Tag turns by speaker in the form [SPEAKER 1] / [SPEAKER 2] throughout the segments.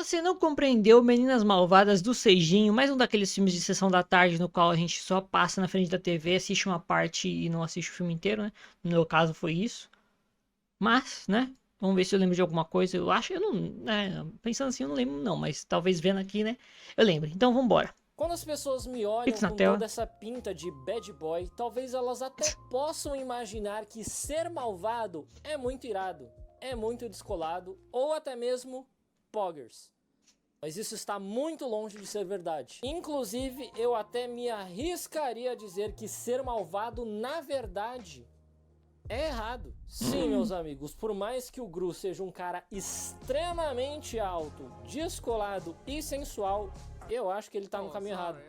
[SPEAKER 1] você não compreendeu Meninas Malvadas do Seijinho, mais um daqueles filmes de sessão da tarde no qual a gente só passa na frente da TV, assiste uma parte e não assiste o filme inteiro, né? No meu caso foi isso. Mas, né? Vamos ver se eu lembro de alguma coisa. Eu acho, eu não, né? Pensando assim, eu não lembro não, mas talvez vendo aqui, né? Eu lembro. Então vambora.
[SPEAKER 2] Quando as pessoas me olham
[SPEAKER 1] Pix na
[SPEAKER 2] com
[SPEAKER 1] tela.
[SPEAKER 2] toda essa pinta de bad boy, talvez elas até possam imaginar que ser malvado é muito irado, é muito descolado ou até mesmo poggers. Mas isso está muito longe de ser verdade. Inclusive, eu até me arriscaria a dizer que ser malvado, na verdade, é errado. Sim, meus amigos, por mais que o Gru seja um cara extremamente alto, descolado e sensual, eu acho que ele tá no caminho errado.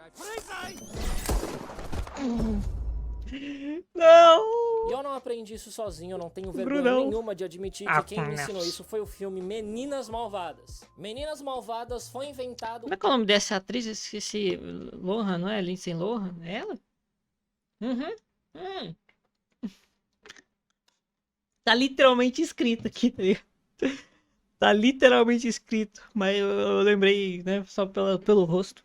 [SPEAKER 1] Não!
[SPEAKER 2] E eu não aprendi isso sozinho, eu não tenho
[SPEAKER 1] Gru
[SPEAKER 2] vergonha
[SPEAKER 1] não.
[SPEAKER 2] nenhuma de admitir que quem me ensinou isso foi o filme Meninas Malvadas. Meninas Malvadas foi inventado...
[SPEAKER 1] Como é que é o nome dessa atriz? Eu esqueci. Lohan, não é? Lindsay Lohan? É ela? Uhum. Tá literalmente escrito aqui, tá ligado? Tá literalmente escrito. Mas eu lembrei, né? Só pelo rosto.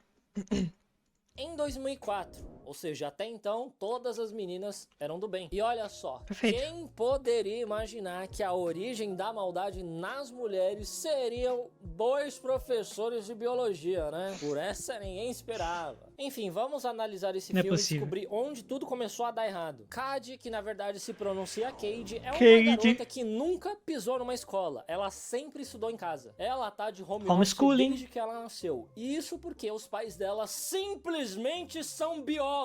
[SPEAKER 2] em 2004. Ou seja, até então, todas as meninas eram do bem. E olha só,
[SPEAKER 1] Perfeito.
[SPEAKER 2] quem poderia imaginar que a origem da maldade nas mulheres seriam dois professores de biologia, né? Por essa ninguém esperava. Enfim, vamos analisar esse
[SPEAKER 1] Não é
[SPEAKER 2] filme e
[SPEAKER 1] possível.
[SPEAKER 2] descobrir onde tudo começou a dar errado. Cade, que na verdade se pronuncia Cade, é uma
[SPEAKER 1] Cade.
[SPEAKER 2] garota que nunca pisou numa escola. Ela sempre estudou em casa. Ela tá de home office
[SPEAKER 1] Homeschooling.
[SPEAKER 2] desde que ela nasceu. E isso porque os pais dela simplesmente são biólogos.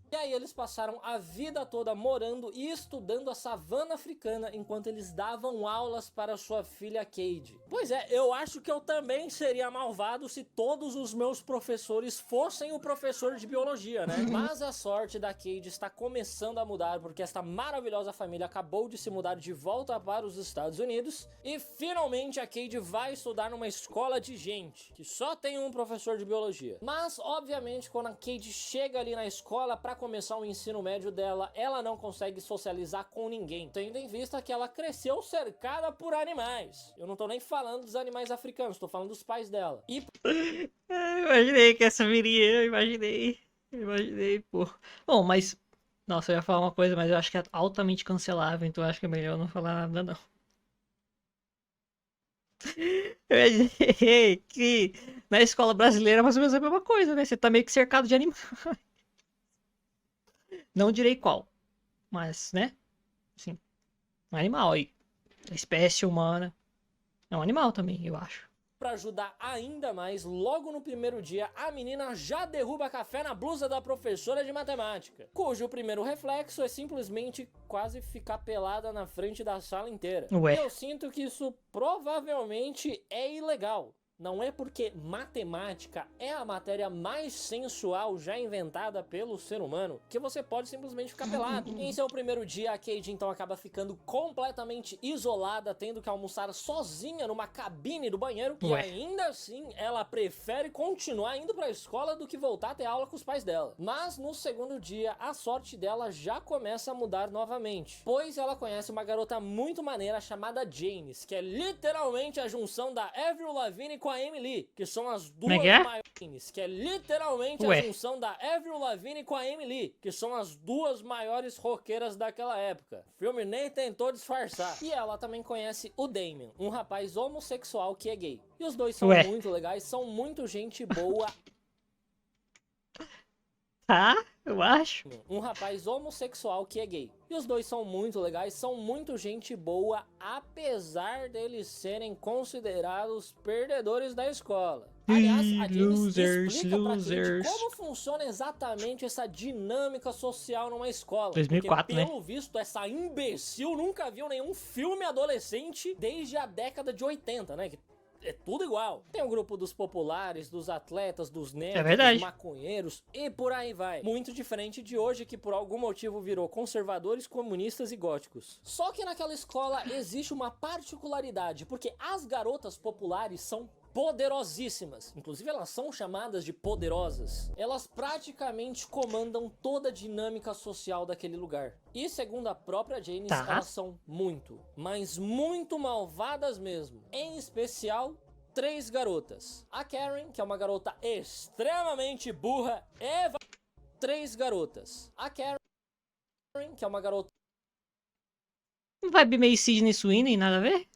[SPEAKER 2] E aí eles passaram a vida toda morando e estudando a savana africana enquanto eles davam aulas para sua filha Cade. Pois é, eu acho que eu também seria malvado se todos os meus professores fossem o professor de biologia, né? Mas a sorte da Cade está começando a mudar porque esta maravilhosa família acabou de se mudar de volta para os Estados Unidos e finalmente a Cade vai estudar numa escola de gente que só tem um professor de biologia. Mas, obviamente, quando a Cade chega ali na escola para começar o ensino médio dela, ela não consegue socializar com ninguém, tendo em vista que ela cresceu cercada por animais. Eu não tô nem falando dos animais africanos, tô falando dos pais dela. E
[SPEAKER 1] Imaginei que essa viria, eu imaginei. Imaginei, pô. Bom, mas. Nossa, eu ia falar uma coisa, mas eu acho que é altamente cancelável, então eu acho que é melhor eu não falar nada, não. Eu imaginei que na escola brasileira é mais ou menos a mesma coisa, né? Você tá meio que cercado de animais. Não direi qual, mas, né? Assim, um animal aí. A espécie humana é um animal também, eu acho.
[SPEAKER 2] para ajudar ainda mais, logo no primeiro dia, a menina já derruba café na blusa da professora de matemática, cujo primeiro reflexo é simplesmente quase ficar pelada na frente da sala inteira.
[SPEAKER 1] Ué.
[SPEAKER 2] E eu sinto que isso provavelmente é ilegal. Não é porque matemática é a matéria mais sensual já inventada pelo ser humano que você pode simplesmente ficar pelado. Em seu primeiro dia, a Cade então acaba ficando completamente isolada, tendo que almoçar sozinha numa cabine do banheiro.
[SPEAKER 1] Ué.
[SPEAKER 2] E ainda assim, ela prefere continuar indo pra escola do que voltar a ter aula com os pais dela. Mas no segundo dia, a sorte dela já começa a mudar novamente, pois ela conhece uma garota muito maneira chamada Janice, que é literalmente a junção da Avril Lavigne com a Emily, que são as duas maiores, que é literalmente a junção da Avril Lavigne com a Emily, que são as duas maiores roqueiras daquela época. O filme nem tentou disfarçar. E ela também conhece o Damien, um rapaz homossexual que é gay. E os dois são muito legais, são muito gente boa.
[SPEAKER 1] Tá, eu acho.
[SPEAKER 2] Um rapaz homossexual que é gay. E os dois são muito legais, são muito gente boa, apesar deles serem considerados perdedores da escola. Aliás, a Janice explica pra Cade como funciona exatamente essa dinâmica social numa escola.
[SPEAKER 1] 2004,
[SPEAKER 2] porque, pelo visto, essa imbecil nunca viu nenhum filme adolescente desde a década de 80, né? É tudo igual. Tem o grupo dos populares, dos atletas, dos nerds, dos maconheiros e por aí vai. Muito diferente de hoje, que por algum motivo virou conservadores, comunistas e góticos. Só que naquela escola existe uma particularidade, porque as garotas populares são poderosíssimas. Inclusive elas são chamadas de poderosas. Elas praticamente comandam toda a dinâmica social daquele lugar. E segundo a própria Janice, elas são muito, mas muito malvadas mesmo. Em especial 3 garotas. A Karen, que é uma garota extremamente burra e 3 garotas. A Karen, que é uma garota
[SPEAKER 1] Vibe meio Sidney Sweeney, nada a ver?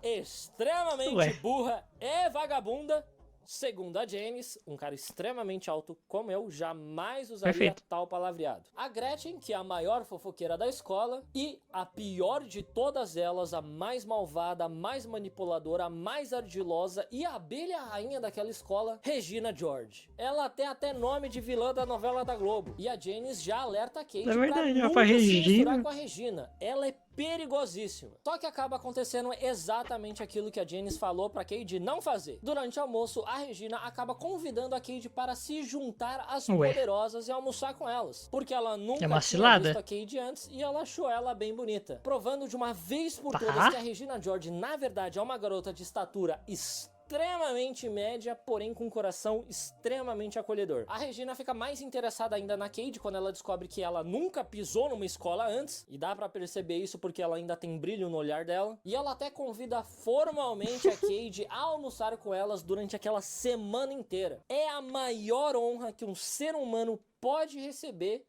[SPEAKER 2] extremamente
[SPEAKER 1] Ué.
[SPEAKER 2] burra e vagabunda. Segundo a Janice, um cara extremamente alto como eu jamais usaria
[SPEAKER 1] Perfeito.
[SPEAKER 2] tal palavreado. A Gretchen, que é a maior fofoqueira da escola, e a pior de todas elas, a mais malvada, a mais manipuladora, a mais ardilosa e a abelha rainha daquela escola, Regina George. Ela tem até nome de vilã da novela da Globo. E a Janice já alerta a Kate
[SPEAKER 1] É verdade,
[SPEAKER 2] pra
[SPEAKER 1] ó, pra
[SPEAKER 2] nunca se misturar
[SPEAKER 1] Regina.
[SPEAKER 2] com a Regina. Ela é perigosíssima. Só que acaba acontecendo exatamente aquilo que a Janice falou pra Cade não fazer. Durante o almoço, a Regina acaba convidando a Cade para se juntar às
[SPEAKER 1] Ué.
[SPEAKER 2] poderosas e almoçar com elas. Porque ela nunca
[SPEAKER 1] uma
[SPEAKER 2] tinha
[SPEAKER 1] cilada.
[SPEAKER 2] visto a Cade antes e ela achou ela bem bonita. Provando de uma vez por
[SPEAKER 1] Tá.
[SPEAKER 2] todas que a Regina George, na verdade, é uma garota de estatura extremamente média, porém com um coração extremamente acolhedor. A Regina fica mais interessada ainda na Cade quando ela descobre que ela nunca pisou numa escola antes, e dá pra perceber isso porque ela ainda tem brilho no olhar dela, e ela até convida formalmente a Cade a almoçar com elas durante aquela semana inteira. É a maior honra que um ser humano pode receber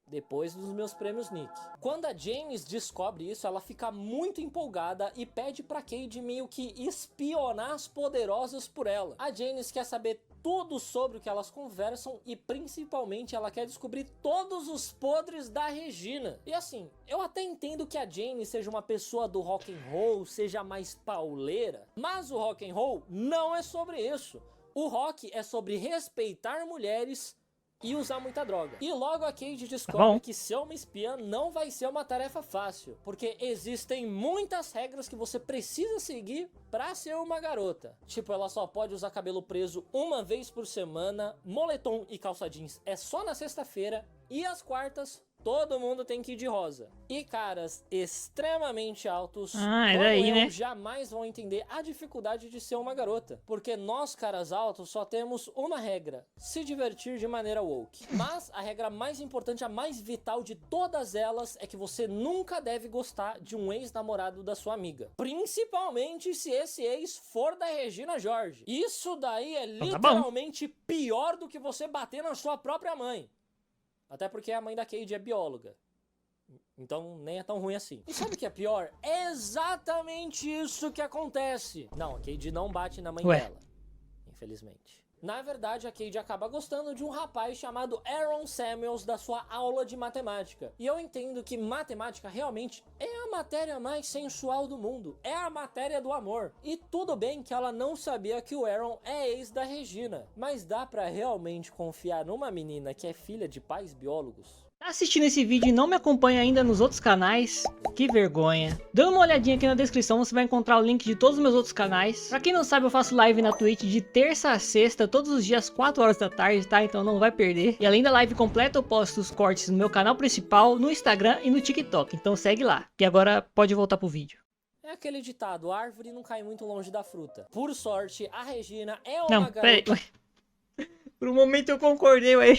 [SPEAKER 2] depois dos meus prêmios Nick. Quando a Janice descobre isso, ela fica muito empolgada e pede pra Cade meio que espionar as poderosas por ela. A Janice quer saber tudo sobre o que elas conversam e principalmente ela quer descobrir todos os podres da Regina. E assim, eu até entendo que a Janice seja uma pessoa do rock and roll, seja mais pauleira, mas o rock and roll não é sobre isso. O rock é sobre respeitar mulheres e usar muita droga. E logo a Cade descobre que ser uma espiã não vai ser uma tarefa fácil, porque existem muitas regras que você precisa seguir pra ser uma garota. Tipo, ela só pode usar cabelo preso uma vez por semana, moletom e calça jeans é só na sexta-feira, e às quartas todo mundo tem que ir de rosa. E caras extremamente altos,
[SPEAKER 1] É
[SPEAKER 2] como
[SPEAKER 1] daí,
[SPEAKER 2] eu,
[SPEAKER 1] né?
[SPEAKER 2] jamais vão entender a dificuldade de ser uma garota. Porque nós, caras altos, só temos uma regra: se divertir de maneira woke. Mas a regra mais importante, a mais vital de todas elas, é que você nunca deve gostar de um ex-namorado da sua amiga. Principalmente se esse ex for da Regina George. Isso daí é
[SPEAKER 1] Então tá bom.
[SPEAKER 2] literalmente pior do que você bater na sua própria mãe. Até porque a mãe da Cade é bióloga. Então nem é tão ruim assim. E sabe o que é pior? É exatamente isso que acontece. Não, a Cade não bate na mãe dela. Infelizmente. Na verdade, a Cade acaba gostando de um rapaz chamado Aaron Samuels da sua aula de matemática. E eu entendo que matemática realmente é a matéria mais sensual do mundo. É a matéria do amor. E tudo bem que ela não sabia que o Aaron é ex da Regina. Mas dá pra realmente confiar numa menina que é filha de pais biólogos?
[SPEAKER 1] Tá assistindo esse vídeo e não me acompanha ainda nos outros canais? Que vergonha. Dando uma olhadinha aqui na descrição, você vai encontrar o link de todos os meus outros canais. Pra quem não sabe, eu faço live na Twitch de terça a sexta, todos os dias 4 horas da tarde, tá? Então não vai perder. E além da live completa, eu posto os cortes no meu canal principal, no Instagram e no TikTok. Então segue lá. E agora pode voltar pro vídeo.
[SPEAKER 2] É aquele ditado: a árvore não cai muito longe da fruta. Por sorte, a Regina é uma
[SPEAKER 1] Não, peraí.
[SPEAKER 2] garota...
[SPEAKER 1] Por um momento eu concordei, ué.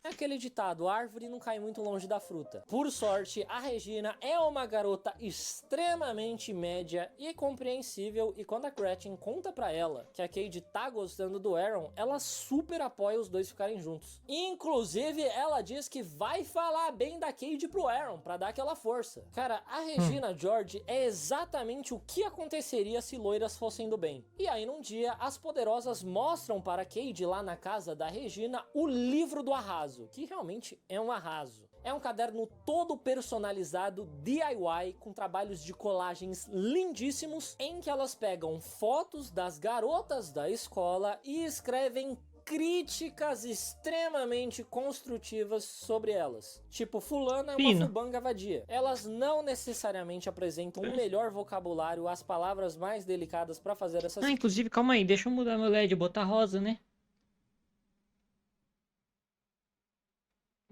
[SPEAKER 2] É aquele ditado: a árvore não cai muito longe da fruta. Por sorte, a Regina é uma garota extremamente média e compreensível, e quando a Gretchen conta pra ela que a Cade tá gostando do Aaron, ela super apoia os dois ficarem juntos. Inclusive, ela diz que vai falar bem da Cade pro Aaron, pra dar aquela força. Cara, a Regina George é exatamente o que aconteceria se loiras fossem do bem. E aí, num dia, as poderosas mostram para a Cade, lá na casa da Regina, o livro do arraso, que realmente é um arraso. É um caderno todo personalizado, DIY, com trabalhos de colagens lindíssimos, em que elas pegam fotos das garotas da escola e escrevem críticas extremamente construtivas sobre elas. Tipo, fulana é uma fubanga vadia. Elas não necessariamente apresentam o melhor vocabulário, as palavras mais delicadas pra fazer essas...
[SPEAKER 1] Inclusive, calma aí, deixa eu mudar meu LED, botar rosa, né?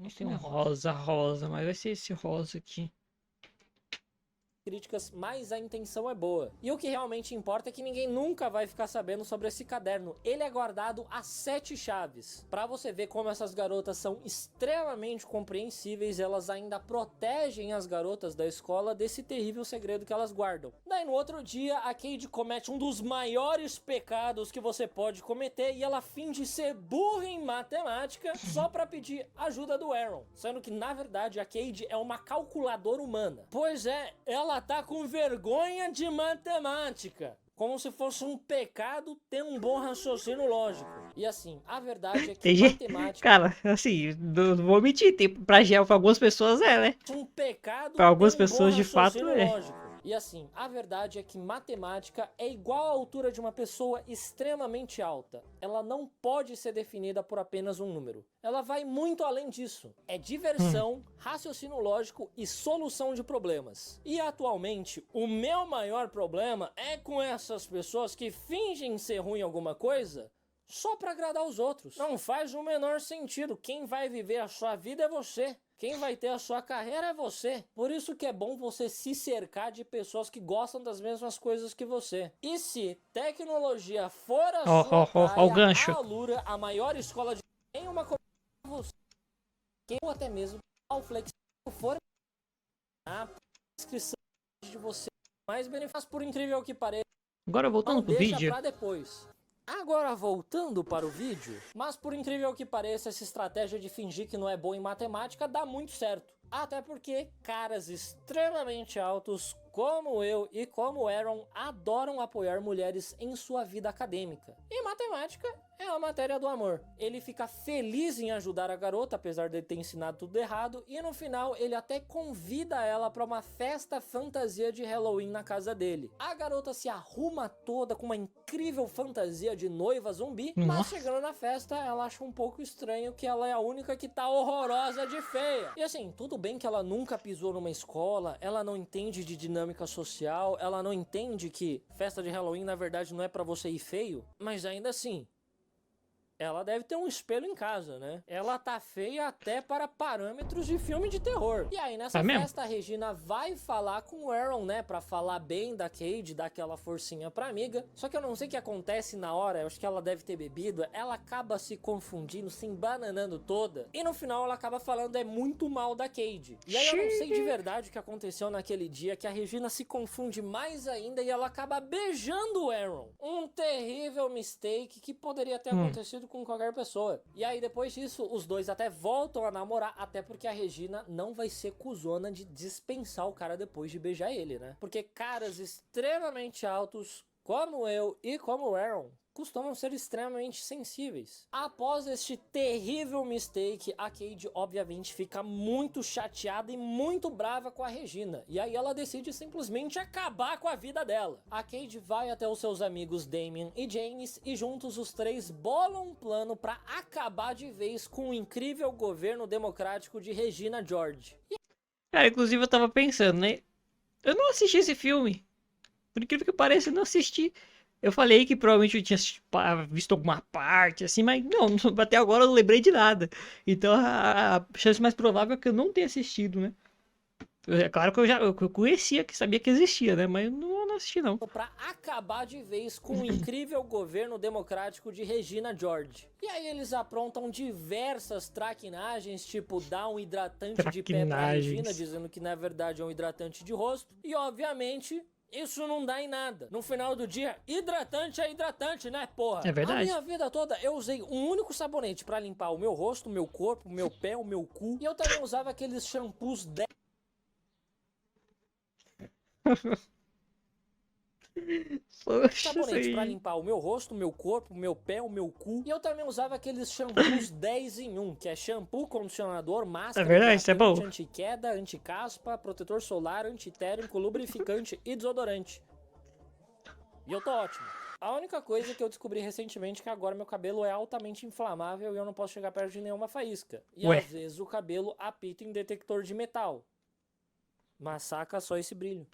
[SPEAKER 1] Não tem um rosa, mas vai ser esse rosa aqui.
[SPEAKER 2] críticas, mas a intenção é boa. E o que realmente importa é que ninguém nunca vai ficar sabendo sobre esse caderno. Ele é guardado a 7 chaves. Pra você ver como essas garotas são extremamente compreensíveis, elas ainda protegem as garotas da escola desse terrível segredo que elas guardam. Daí no outro dia, a Cade comete um dos maiores pecados que você pode cometer e ela finge ser burra em matemática só pra pedir ajuda do Aaron. Sendo que na verdade a Cade é uma calculadora humana. Pois é, ela tá com vergonha de matemática. Como se fosse um pecado ter um bom raciocínio lógico. E assim, a verdade é que
[SPEAKER 1] Tem gente...
[SPEAKER 2] matemática
[SPEAKER 1] Cara, assim, não vou mentir, pra algumas pessoas né?
[SPEAKER 2] é um pecado
[SPEAKER 1] Pra algumas
[SPEAKER 2] ter um bom
[SPEAKER 1] pessoas de fato
[SPEAKER 2] raciocínio lógico. E assim, a verdade é que matemática é igual à altura de uma pessoa extremamente alta. Ela não pode ser definida por apenas um número. Ela vai muito além disso. É diversão, raciocínio lógico e solução de problemas. E atualmente, o meu maior problema é com essas pessoas que fingem ser ruim em alguma coisa só pra agradar os outros. Não faz o menor sentido. Quem vai viver a sua vida é você. Quem vai ter a sua carreira é você. Por isso que é bom você se cercar de pessoas que gostam das mesmas coisas que você. E se tecnologia for a sua praia,
[SPEAKER 1] o gancho.
[SPEAKER 2] a Alura, a maior escola de nenhuma você, ou até mesmo ao Flex for a inscrição de você mais benefícios, por incrível que pareça.
[SPEAKER 1] Agora voltando pro
[SPEAKER 2] deixa
[SPEAKER 1] vídeo.
[SPEAKER 2] pra depois. Agora voltando para o vídeo, mas por incrível que pareça, essa estratégia de fingir que não é bom em matemática dá muito certo. Até porque caras extremamente altos como eu e como Aaron adoram apoiar mulheres em sua vida acadêmica. E matemática é a matéria do amor. Ele fica feliz em ajudar a garota, apesar de ele ter ensinado tudo errado, e no final ele até convida ela para uma festa fantasia de Halloween na casa dele. A garota se arruma toda com uma incrível fantasia de noiva zumbi, mas chegando na festa ela acha um pouco estranho que ela é a única que tá horrorosa de feia. E assim, tudo bem que ela nunca pisou numa escola, ela não entende de dinâmica social, ela não entende que festa de Halloween na verdade não é pra você ir feio, mas ainda assim, ela deve ter um espelho em casa, né? Ela tá feia até para parâmetros de filme de terror. E aí, nessa festa, a Regina vai falar com o Aaron, né? Pra falar bem da Cade, dar aquela forcinha pra amiga. Só que eu não sei o que acontece na hora, eu acho que ela deve ter bebido. Ela acaba se confundindo, se embananando toda. E no final, ela acaba falando muito mal da Cade. E aí, eu não sei de verdade o que aconteceu naquele dia, que a Regina se confunde mais ainda e ela acaba beijando o Aaron. Um terrível mistake que poderia ter acontecido com qualquer pessoa. E aí depois disso, os dois até voltam a namorar, até porque a Regina não vai ser cuzona de dispensar o cara depois de beijar ele, né? Porque caras extremamente altos, como eu e como o Aaron, costumam ser extremamente sensíveis. Após este terrível mistake, a Cade obviamente fica muito chateada e muito brava com a Regina. E aí ela decide simplesmente acabar com a vida dela. A Cade vai até os seus amigos Damien e James e juntos os três bolam um plano para acabar de vez com o incrível governo democrático de Regina George.
[SPEAKER 1] Cara, inclusive eu tava pensando, né? Eu não assisti esse filme. Por incrível que pareça, eu não assisti. Eu falei que provavelmente eu tinha visto alguma parte, assim, mas não, até agora eu não lembrei de nada. Então a chance mais provável é que eu não tenha assistido, né? É claro que eu conhecia, que sabia que existia, né? Mas eu não assisti, não.
[SPEAKER 2] Para acabar de vez com o incrível governo democrático de Regina George. E aí eles aprontam diversas traquinagens, tipo dar um hidratante de pé pra Regina, dizendo que na verdade é um hidratante de rosto. E obviamente isso não dá em nada. No final do dia, hidratante é hidratante, né, porra?
[SPEAKER 1] É verdade.
[SPEAKER 2] A minha vida toda eu usei um único sabonete pra limpar o meu rosto, o meu corpo, o meu pé, o meu cu. E eu também usava aqueles shampoos sabonete pra limpar o meu rosto, o meu corpo, o meu pé, o meu cu. E eu também usava aqueles shampoos 10 em 1, que é shampoo, condicionador, máscara,
[SPEAKER 1] isso é bom.
[SPEAKER 2] anti-queda, anti-caspa, protetor solar, antitérmico, lubrificante e desodorante. E eu tô ótimo. A única coisa que eu descobri recentemente é que agora meu cabelo é altamente inflamável e eu não posso chegar perto de nenhuma faísca. E às vezes o cabelo apita em detector de metal. Mas saca só esse brilho.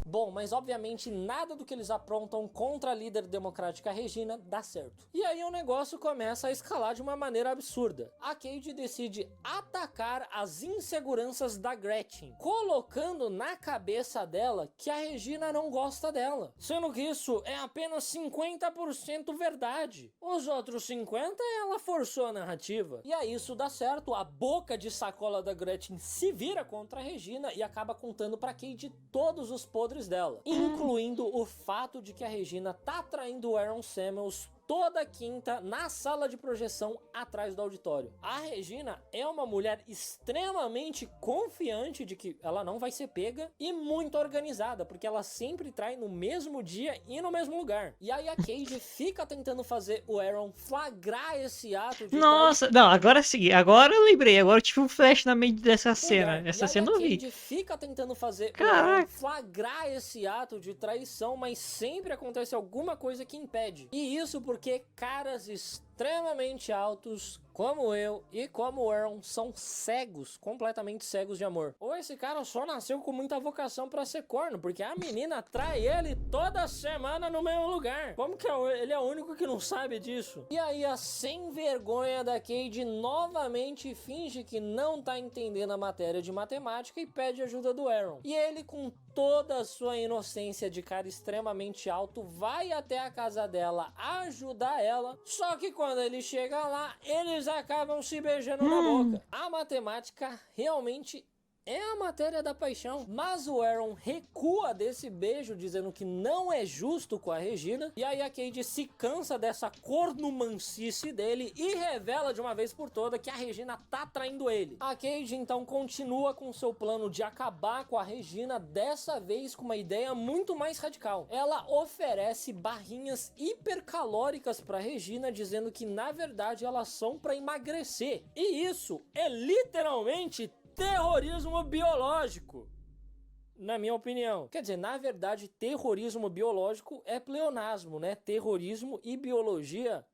[SPEAKER 2] Bom, mas obviamente nada do que eles aprontam contra a líder democrática Regina dá certo. E aí o negócio começa a escalar de uma maneira absurda. A Cade decide atacar as inseguranças da Gretchen, colocando na cabeça dela que a Regina não gosta dela, sendo que isso é apenas 50% verdade. Os outros 50% ela forçou a narrativa. E aí isso dá certo, a boca de sacola da Gretchen se vira contra a Regina e acaba contando pra Cade todos os podres dela, incluindo o fato de que a Regina tá traindo o Aaron Samuels toda quinta na sala de projeção atrás do auditório. A Regina é uma mulher extremamente confiante de que ela não vai ser pega e muito organizada, porque ela sempre trai no mesmo dia e no mesmo lugar. E aí a Cade fica tentando fazer o Aaron flagrar esse ato de
[SPEAKER 1] Nossa, não, agora sim, agora eu lembrei, agora eu tive um flash na mente dessa cena. Essa cena eu
[SPEAKER 2] a
[SPEAKER 1] vi.
[SPEAKER 2] Cade fica tentando fazer o
[SPEAKER 1] Caraca.
[SPEAKER 2] Aaron flagrar esse ato de traição, mas sempre acontece alguma coisa que impede. E isso porque caras extremamente altos, como eu e como o Aaron, são cegos, completamente cegos de amor. Ou esse cara só nasceu com muita vocação pra ser corno, porque a menina trai ele toda semana no mesmo lugar. Como que ele é o único que não sabe disso? E aí a sem vergonha da Cade novamente finge que não tá entendendo a matéria de matemática e pede ajuda do Aaron. E ele, com toda a sua inocência de cara extremamente alto, vai até a casa dela ajudar ela, só que quando ele chega lá, eles acabam se beijando na boca. A matemática realmente é a matéria da paixão, mas o Aaron recua desse beijo, dizendo que não é justo com a Regina, e aí a Cade se cansa dessa cornumancice dele e revela de uma vez por toda que a Regina tá traindo ele. A Cade então continua com seu plano de acabar com a Regina, dessa vez com uma ideia muito mais radical. Ela oferece barrinhas hipercalóricas pra Regina, dizendo que na verdade elas são pra emagrecer, e isso é literalmente terrorismo biológico, na minha opinião. Quer dizer, na verdade, terrorismo biológico é pleonasmo, né? Terrorismo e biologia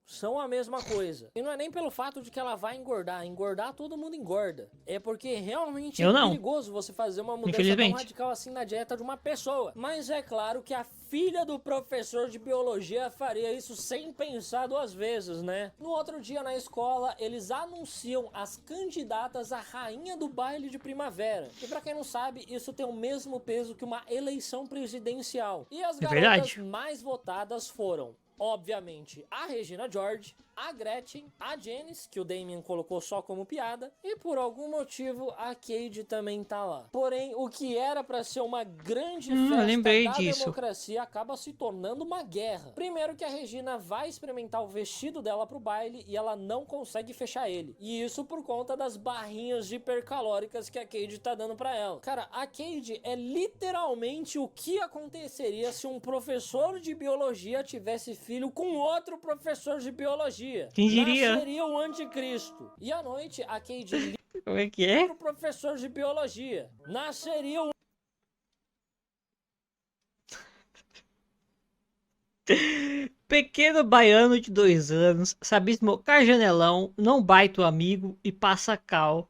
[SPEAKER 2] são a mesma coisa. E não é nem pelo fato de que ela vai engordar. Engordar, todo mundo engorda. É porque realmente é perigoso você fazer uma mudança tão radical assim na dieta de uma pessoa. Mas é claro que a filha do professor de biologia faria isso sem pensar duas vezes, né? No outro dia na escola, eles anunciam as candidatas à rainha do baile de primavera. E pra quem não sabe, isso tem o mesmo peso que uma eleição presidencial. E as garotas mais votadas foram, obviamente, a Regina George, a Gretchen, a Janice, que o Damien colocou só como piada, e por algum motivo a Cade também tá lá. Porém, o que era pra ser uma grande festa da democracia acaba se tornando uma guerra. Primeiro que a Regina vai experimentar o vestido dela pro baile e ela não consegue fechar ele. E isso por conta das barrinhas hipercalóricas que a Cade tá dando pra ela. Cara, a Cade é literalmente o que aconteceria se um professor de biologia tivesse filho com outro professor de biologia.
[SPEAKER 1] Quem diria?
[SPEAKER 2] Nasceria o anticristo. E à noite, a Cade
[SPEAKER 1] como é que é?
[SPEAKER 2] Pro professor de biologia. Nasceria o
[SPEAKER 1] pequeno baiano de 2 anos, sabe esmocar janelão, não baita o amigo e passa cal.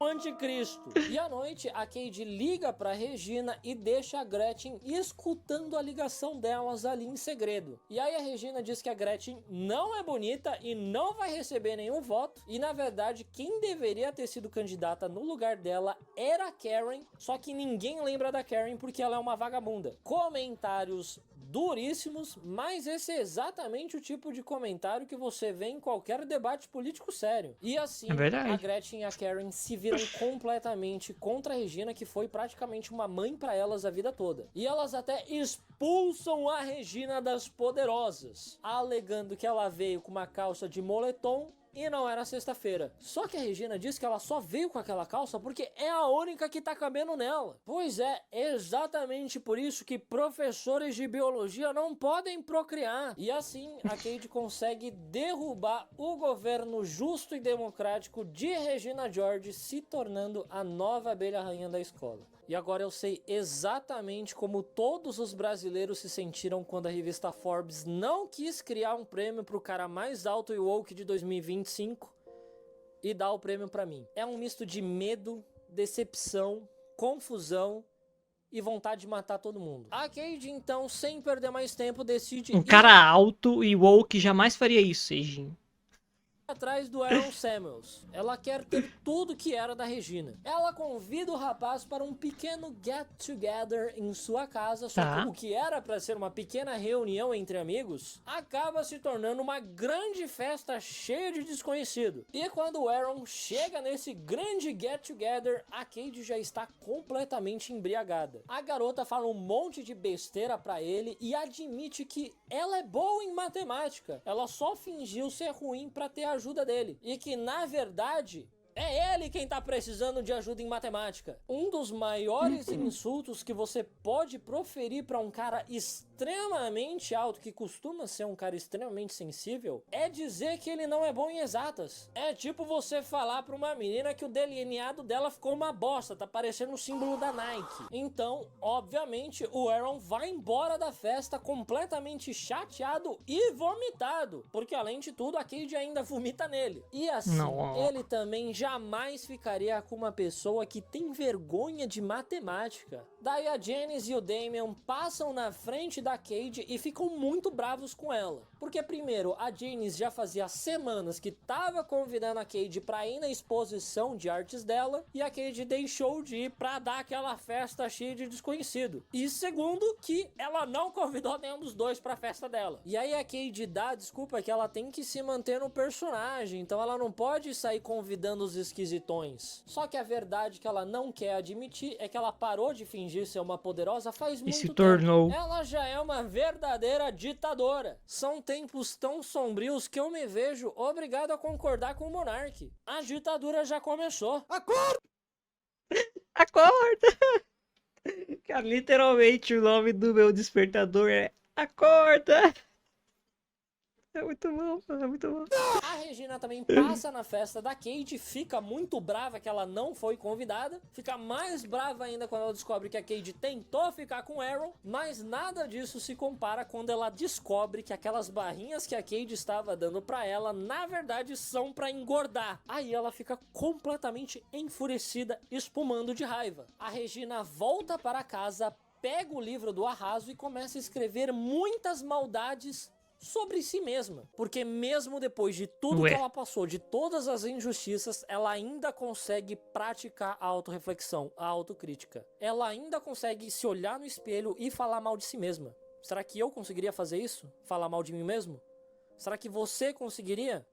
[SPEAKER 2] anticristo. E à noite, a Cade liga pra Regina e deixa a Gretchen escutando a ligação delas ali em segredo. E aí a Regina diz que a Gretchen não é bonita e não vai receber nenhum voto. E na verdade, quem deveria ter sido candidata no lugar dela era a Karen, só que ninguém lembra da Karen porque ela é uma vagabunda. Comentários duríssimos, mas esse é exatamente o tipo de comentário que você vê em qualquer debate político sério. E assim, a Gretchen e a Karen se viram completamente contra a Regina, que foi praticamente uma mãe pra elas a vida toda. E elas até expulsam a Regina das Poderosas, alegando que ela veio com uma calça de moletom e não era sexta-feira. Só que a Regina diz que ela só veio com aquela calça porque é a única que tá cabendo nela. Pois é, exatamente por isso que professores de biologia não podem procriar. E assim, a Cade consegue derrubar o governo justo e democrático de Regina George, se tornando a nova abelha rainha da escola. E agora eu sei exatamente como todos os brasileiros se sentiram quando a revista Forbes não quis criar um prêmio pro cara mais alto e woke de 2025 e dar o prêmio pra mim. É um misto de medo, decepção, confusão e vontade de matar todo mundo. A Cade, então, sem perder mais tempo, decide
[SPEAKER 1] Um
[SPEAKER 2] ir
[SPEAKER 1] cara alto e woke jamais faria isso, Seijinho.
[SPEAKER 2] atrás do Aaron Samuels. Ela quer ter tudo que era da Regina. Ela convida o rapaz para um pequeno get-together em sua casa, só
[SPEAKER 1] Tá.
[SPEAKER 2] que o que era para ser uma pequena reunião entre amigos, acaba se tornando uma grande festa cheia de desconhecido. E quando o Aaron chega nesse grande get-together, a Cade já está completamente embriagada. A garota fala um monte de besteira para ele e admite que ela é boa em matemática. Ela só fingiu ser ruim para ter a ajuda dele. E que, na verdade, é ele quem tá precisando de ajuda em matemática. Um dos maiores insultos que você pode proferir para um cara extremamente alto, que costuma ser um cara extremamente sensível, é dizer que ele não é bom em exatas. É tipo você falar pra uma menina que o delineado dela ficou uma bosta, tá parecendo o símbolo da Nike. Então, obviamente, o Aaron vai embora da festa completamente chateado e vomitado, porque além de tudo, a Cade ainda vomita nele. E assim,
[SPEAKER 1] Não.
[SPEAKER 2] ele também jamais ficaria com uma pessoa que tem vergonha de matemática. Daí a Janice e o Damian passam na frente da Cade e ficam muito bravos com ela. Porque primeiro, a Janice já fazia semanas que tava convidando a Cade pra ir na exposição de artes dela, e a Cade deixou de ir pra dar aquela festa cheia de desconhecido. E segundo, que ela não convidou nenhum dos dois pra festa dela. E aí a Cade dá a desculpa que ela tem que se manter no personagem, então ela não pode sair convidando os esquisitões. Só que a verdade que ela não quer admitir é que ela parou de fingir ser uma poderosa faz
[SPEAKER 1] E
[SPEAKER 2] muito
[SPEAKER 1] se
[SPEAKER 2] tempo.
[SPEAKER 1] tornou.
[SPEAKER 2] Ela já é uma verdadeira ditadora. São tempos tão sombrios que eu me vejo obrigado a concordar com o Monark. A ditadura já começou.
[SPEAKER 1] Acorda! Cara, literalmente o nome do meu despertador é Acorda! É muito bom, é muito bom.
[SPEAKER 2] A Regina também passa na festa da Cade, fica muito brava que ela não foi convidada, fica mais brava ainda quando ela descobre que a Cade tentou ficar com o Aaron, mas nada disso se compara quando ela descobre que aquelas barrinhas que a Cade estava dando pra ela, na verdade são pra engordar. Aí ela fica completamente enfurecida, espumando de raiva. A Regina volta para casa, pega o livro do arraso e começa a escrever muitas maldades sobre si mesma, porque mesmo depois de tudo
[SPEAKER 1] Ué.
[SPEAKER 2] que ela passou, de todas as injustiças, ela ainda consegue praticar a autorreflexão, a autocrítica. Ela ainda consegue se olhar no espelho e falar mal de si mesma. Será que eu conseguiria fazer isso? Falar mal de mim mesmo? Será que você conseguiria?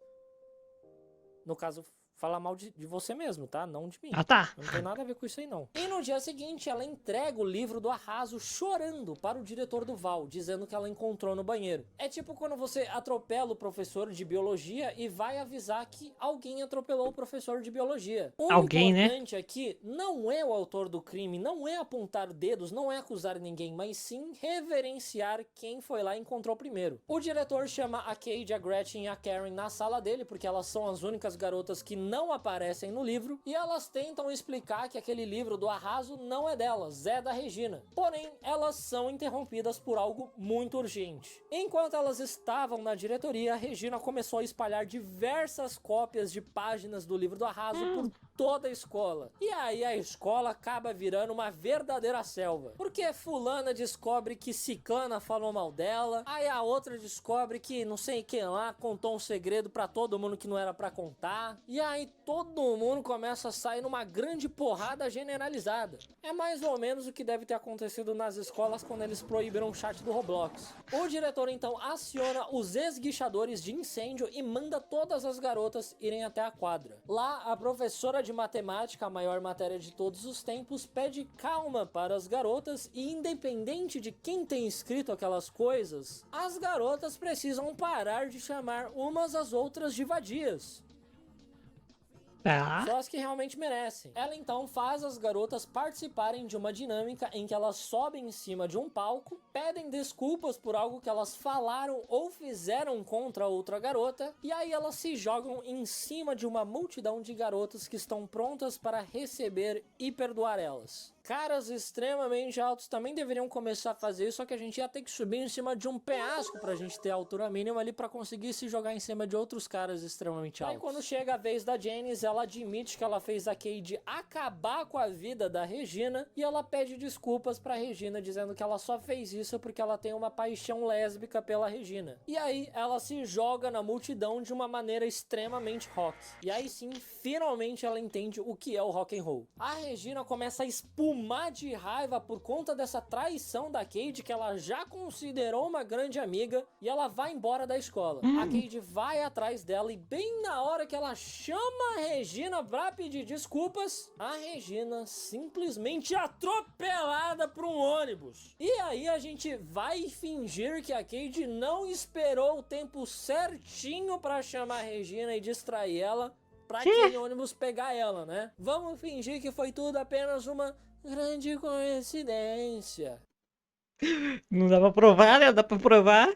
[SPEAKER 2] No caso, falar mal de você mesmo, tá? Não de mim.
[SPEAKER 1] Ah, tá.
[SPEAKER 2] Não tem nada a ver com isso aí, não. E no dia seguinte, ela entrega o livro do arraso chorando para o diretor do Val, dizendo que ela encontrou no banheiro. É tipo quando você atropela o professor de biologia e vai avisar que alguém atropelou o professor de biologia. O
[SPEAKER 1] Alguém, né?
[SPEAKER 2] importante aqui não é o autor do crime, não é apontar dedos, não é acusar ninguém, mas sim reverenciar quem foi lá e encontrou primeiro. O diretor chama a Cade, a Gretchen e a Karen na sala dele, porque elas são as únicas garotas que não aparecem no livro, e elas tentam explicar que aquele livro do arraso não é delas, é da Regina. Porém, elas são interrompidas por algo muito urgente. Enquanto elas estavam na diretoria, a Regina começou a espalhar diversas cópias de páginas do livro do arraso por toda a escola. E aí a escola acaba virando uma verdadeira selva. Porque fulana descobre que ciclana falou mal dela, aí a outra descobre que não sei quem lá contou um segredo pra todo mundo que não era pra contar, e aí todo mundo começa a sair numa grande porrada generalizada. É mais ou menos o que deve ter acontecido nas escolas quando eles proibiram o chat do Roblox. O diretor então aciona os esguichadores de incêndio e manda todas as garotas irem até a quadra. Lá, a professora de matemática, a maior matéria de todos os tempos, pede calma para as garotas e, independente de quem tem escrito aquelas coisas, as garotas precisam parar de chamar umas às outras de vadias.
[SPEAKER 1] Tá.
[SPEAKER 2] Só as que realmente merecem. Ela então faz as garotas participarem de uma dinâmica em que elas sobem em cima de um palco, pedem desculpas por algo que elas falaram ou fizeram contra outra garota, e aí elas se jogam em cima de uma multidão de garotas que estão prontas para receber e perdoar elas. Caras extremamente altos também deveriam começar a fazer isso, só que a gente ia ter que subir em cima de um penhasco pra gente ter a altura mínima ali pra conseguir se jogar em cima de outros caras extremamente altos. Aí quando chega a vez da Janice, ela admite que ela fez a Cade acabar com a vida da Regina e ela pede desculpas pra Regina, dizendo que ela só fez isso porque ela tem uma paixão lésbica pela Regina. E aí ela se joga na multidão de uma maneira extremamente rock. E aí sim, finalmente ela entende o que é o rock and roll. A Regina começa a espumar de raiva por conta dessa traição da Cade, que ela já considerou uma grande amiga, e ela vai embora da escola. A Cade vai atrás dela e bem na hora que ela chama a Regina pra pedir desculpas, a Regina simplesmente atropelada por um ônibus. E aí a gente vai fingir que a Cade não esperou o tempo certinho pra chamar a Regina e distrair ela pra aquele ônibus pegar ela, né? Vamos fingir que foi tudo apenas uma grande coincidência.
[SPEAKER 1] Não dá pra provar, né? Dá pra provar.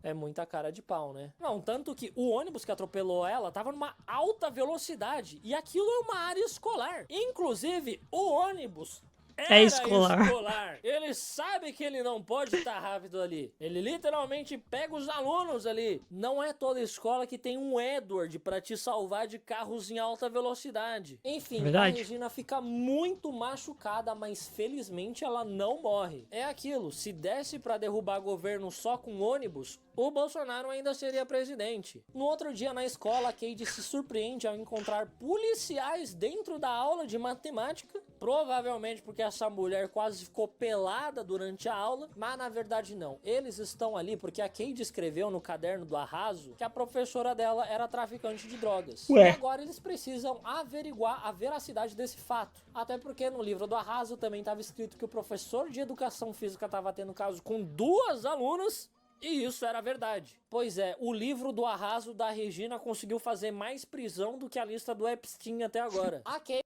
[SPEAKER 2] É muita cara de pau, né? Não, tanto que o ônibus que atropelou ela tava numa alta velocidade e aquilo é uma área escolar. Inclusive, o ônibus era escolar. Ele sabe que ele não pode estar rápido ali. Ele literalmente pega os alunos ali. Não é toda escola que tem um Edward pra te salvar de carros em alta velocidade. Enfim,
[SPEAKER 1] Verdade.
[SPEAKER 2] a Regina fica muito machucada, mas felizmente ela não morre. É aquilo, se desse pra derrubar governo só com ônibus, o Bolsonaro ainda seria presidente. No outro dia na escola, a Cade se surpreende ao encontrar policiais dentro da aula de matemática, provavelmente porque essa mulher quase ficou pelada durante a aula, mas na verdade não. Eles estão ali porque a Cade escreveu no caderno do Arraso que a professora dela era traficante de drogas.
[SPEAKER 1] Ué.
[SPEAKER 2] E agora eles precisam averiguar a veracidade desse fato. Até porque no livro do Arraso também estava escrito que o professor de educação física estava tendo caso com 2 alunas. E isso era verdade. Pois é, o livro do Arraso da Regina conseguiu fazer mais prisão do que a lista do Epstein até agora. A Cade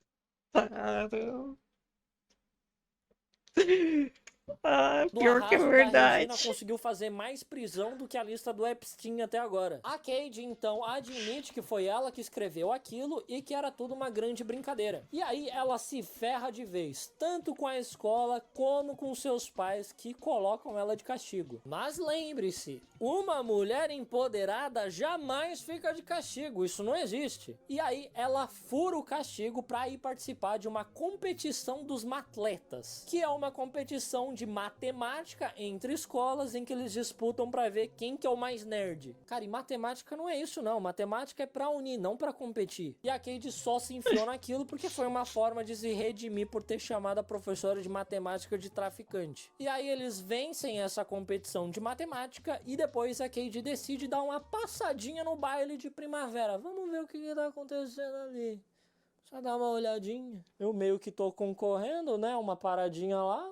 [SPEAKER 1] Pior que é
[SPEAKER 2] da Regina
[SPEAKER 1] verdade.
[SPEAKER 2] conseguiu fazer mais prisão do que a lista do Epstein até agora. A Cade, então, admite que foi ela que escreveu aquilo e que era tudo uma grande brincadeira. E aí ela se ferra de vez, tanto com a escola como com seus pais que colocam ela de castigo. Mas lembre-se, uma mulher empoderada jamais fica de castigo, isso não existe. E aí ela fura o castigo para ir participar de uma competição dos matletas, que é uma competição de matemática entre escolas em que eles disputam pra ver quem que é o mais nerd. Cara, e matemática não é isso não, matemática é pra unir, não pra competir. E a Cade só se enfiou naquilo porque foi uma forma de se redimir por ter chamado a professora de matemática de traficante. E aí eles vencem essa competição de matemática e depois a Cade decide dar uma passadinha no baile de primavera. Vamos ver o que tá acontecendo ali. Só dar uma olhadinha. Eu meio que tô concorrendo, né? Uma paradinha lá.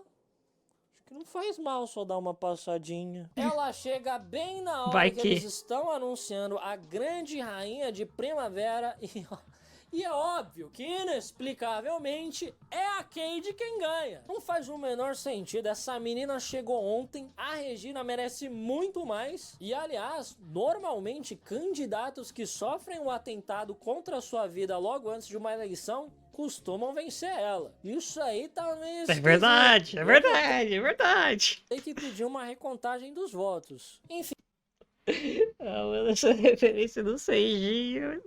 [SPEAKER 2] Acho que não faz mal só dar uma passadinha. Ela chega bem na hora
[SPEAKER 1] Vai
[SPEAKER 2] que
[SPEAKER 1] que.
[SPEAKER 2] eles estão anunciando a grande rainha de primavera e é óbvio que, inexplicavelmente, é a Cade quem ganha. Não faz o menor sentido. Essa menina chegou ontem, a Regina merece muito mais. E, aliás, normalmente, candidatos que sofrem um atentado contra a sua vida logo antes de uma eleição costumam vencer ela. Isso aí tá meio esquisito.
[SPEAKER 1] É verdade, é verdade, é verdade.
[SPEAKER 2] Tem que pedir uma recontagem dos votos. Enfim.
[SPEAKER 1] Ah, mano, essa referência do Seijinho.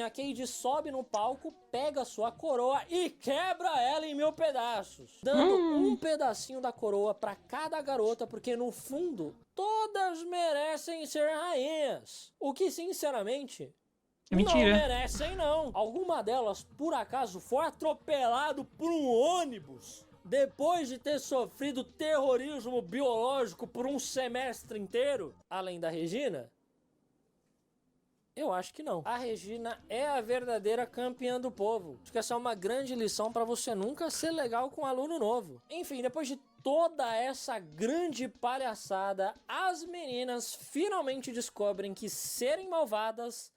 [SPEAKER 2] A Cade sobe no palco, pega sua coroa e quebra ela em 1000 pedaços, dando um pedacinho da coroa pra cada garota, porque no fundo todas merecem ser rainhas. O que, sinceramente,
[SPEAKER 1] Mentira.
[SPEAKER 2] não merecem não. Alguma delas, por acaso, foi atropelado por um ônibus depois de ter sofrido terrorismo biológico por um semestre inteiro, além da Regina? Eu acho que não. A Regina é a verdadeira campeã do povo. Acho que essa é uma grande lição para você nunca ser legal com um aluno novo. Enfim, depois de toda essa grande palhaçada, as meninas finalmente descobrem que serem malvadas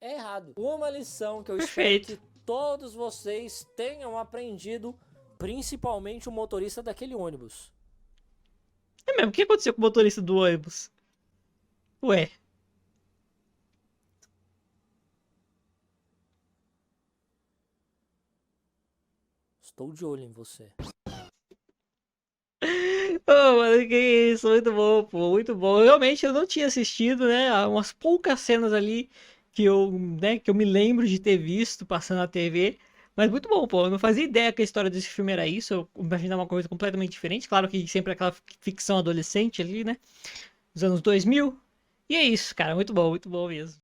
[SPEAKER 2] é errado. Uma lição que eu espero que todos vocês tenham aprendido, principalmente o motorista daquele ônibus.
[SPEAKER 1] É mesmo, o que aconteceu com o motorista do ônibus? Ué.
[SPEAKER 2] Estou de olho em você.
[SPEAKER 1] Ô, mano, que isso, muito bom, pô, muito bom. Realmente eu não tinha assistido, né? Há umas poucas cenas ali que eu me lembro de ter visto passando na TV. Mas muito bom, pô. Eu não fazia ideia que a história desse filme era isso. Eu imaginava uma coisa completamente diferente. Claro que sempre aquela ficção adolescente ali, né? Dos anos 2000. E é isso, cara. Muito bom mesmo.